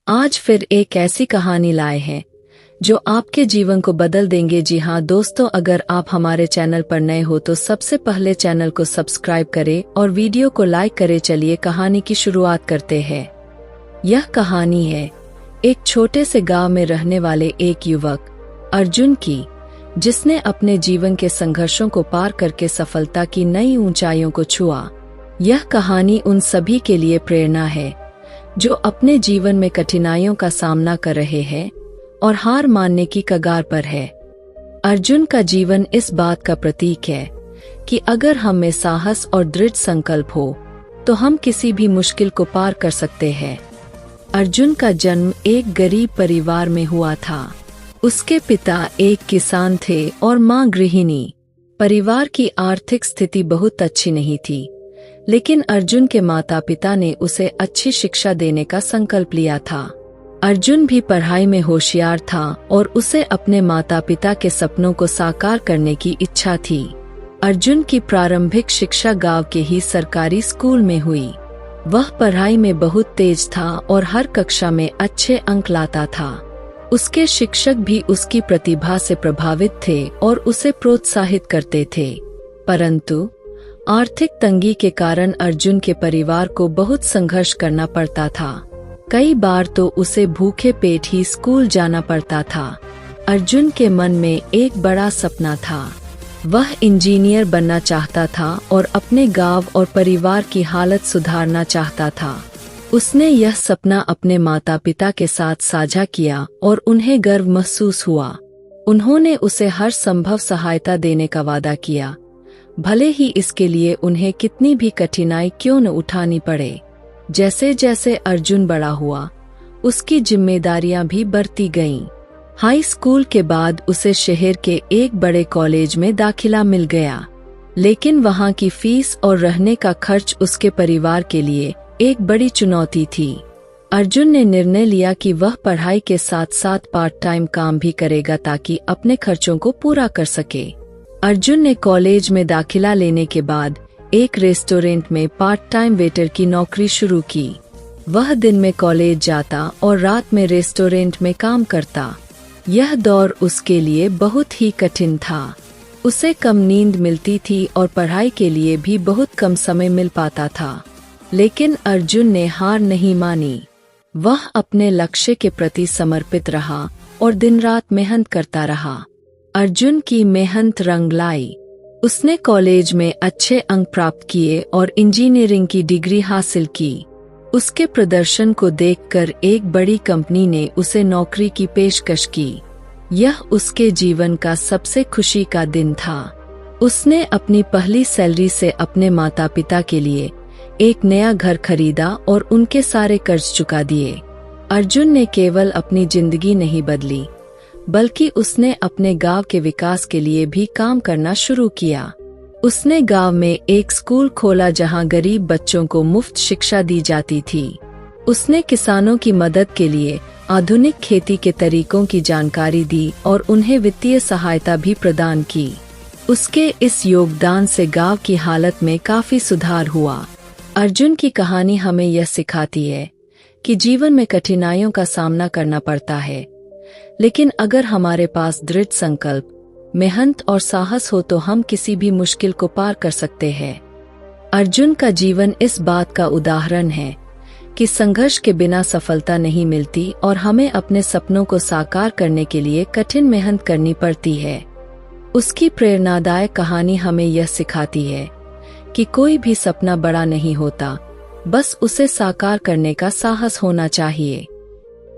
आज फिर एक ऐसी कहानी लाए हैं जो आपके जीवन को बदल देंगे। जी हाँ दोस्तों, अगर आप हमारे चैनल पर नए हो तो सबसे पहले चैनल को सब्सक्राइब करें और वीडियो को लाइक करें। चलिए कहानी की शुरुआत करते हैं। यह कहानी है एक छोटे से गांव में रहने वाले एक युवक अर्जुन की, जिसने अपने जीवन के संघर्षों को पार करके सफलता की नई ऊंचाइयों को छुआ। यह कहानी उन सभी के लिए प्रेरणा है जो अपने जीवन में कठिनाइयों का सामना कर रहे हैं और हार मानने की कगार पर है। अर्जुन का जीवन इस बात का प्रतीक है कि अगर हम में साहस और दृढ़ संकल्प हो तो हम किसी भी मुश्किल को पार कर सकते हैं। अर्जुन का जन्म एक गरीब परिवार में हुआ था। उसके पिता एक किसान थे और मां गृहिणी। परिवार की आर्थिक स्थिति बहुत अच्छी नहीं थी, लेकिन अर्जुन के माता पिता ने उसे अच्छी शिक्षा देने का संकल्प लिया था। अर्जुन भी पढ़ाई में होशियार था और उसे अपने माता पिता के सपनों को साकार करने की इच्छा थी। अर्जुन की प्रारंभिक शिक्षा गांव के ही सरकारी स्कूल में हुई। वह पढ़ाई में बहुत तेज था और हर कक्षा में अच्छे अंक लाता था। उसके शिक्षक भी उसकी प्रतिभा से प्रभावित थे और उसे प्रोत्साहित करते थे। परंतु आर्थिक तंगी के कारण अर्जुन के परिवार को बहुत संघर्ष करना पड़ता था। कई बार तो उसे भूखे पेट ही स्कूल जाना पड़ता था। अर्जुन के मन में एक बड़ा सपना था। वह इंजीनियर बनना चाहता था और अपने गांव और परिवार की हालत सुधारना चाहता था। उसने यह सपना अपने माता पिता के साथ साझा किया और उन्हें गर्व महसूस हुआ। उन्होंने उसे हर संभव सहायता देने का वादा किया, भले ही इसके लिए उन्हें कितनी भी कठिनाई क्यों न उठानी पड़े। जैसे जैसे अर्जुन बड़ा हुआ, उसकी जिम्मेदारियां भी बढ़ती गईं। हाई स्कूल के बाद उसे शहर के एक बड़े कॉलेज में दाखिला मिल गया, लेकिन वहां की फीस और रहने का खर्च उसके परिवार के लिए एक बड़ी चुनौती थी। अर्जुन ने निर्णय लिया कि वह पढ़ाई के साथ साथ पार्ट टाइम काम भी करेगा ताकि अपने खर्चों को पूरा कर सके। अर्जुन ने कॉलेज में दाखिला लेने के बाद एक रेस्टोरेंट में पार्ट टाइम वेटर की नौकरी शुरू की। वह दिन में कॉलेज जाता और रात में रेस्टोरेंट में काम करता। यह दौर उसके लिए बहुत ही कठिन था। उसे कम नींद मिलती थी और पढ़ाई के लिए भी बहुत कम समय मिल पाता था। लेकिन अर्जुन ने हार नहीं मानी। वह अपने लक्ष्य के प्रति समर्पित रहा और दिन रात मेहनत करता रहा। अर्जुन की मेहनत रंग लाई। उसने कॉलेज में अच्छे अंक प्राप्त किए और इंजीनियरिंग की डिग्री हासिल की। उसके प्रदर्शन को देखकर एक बड़ी कंपनी ने उसे नौकरी की पेशकश की। यह उसके जीवन का सबसे खुशी का दिन था। उसने अपनी पहली सैलरी से अपने माता पिता के लिए एक नया घर खरीदा और उनके सारे कर्ज चुका दिए। अर्जुन ने केवल अपनी जिंदगी नहीं बदली, बल्कि उसने अपने गांव के विकास के लिए भी काम करना शुरू किया। उसने गांव में एक स्कूल खोला जहां गरीब बच्चों को मुफ्त शिक्षा दी जाती थी। उसने किसानों की मदद के लिए आधुनिक खेती के तरीकों की जानकारी दी और उन्हें वित्तीय सहायता भी प्रदान की। उसके इस योगदान से गांव की हालत में काफी सुधार हुआ। अर्जुन की कहानी हमें यह सिखाती है कि जीवन में कठिनाइयों का सामना करना पड़ता है, लेकिन अगर हमारे पास दृढ़ संकल्प, मेहनत और साहस हो तो हम किसी भी मुश्किल को पार कर सकते हैं। अर्जुन का जीवन इस बात का उदाहरण है कि संघर्ष के बिना सफलता नहीं मिलती और हमें अपने सपनों को साकार करने के लिए कठिन मेहनत करनी पड़ती है। उसकी प्रेरणादायक कहानी हमें यह सिखाती है कि कोई भी सपना बड़ा नहीं होता, बस उसे साकार करने का साहस होना चाहिए।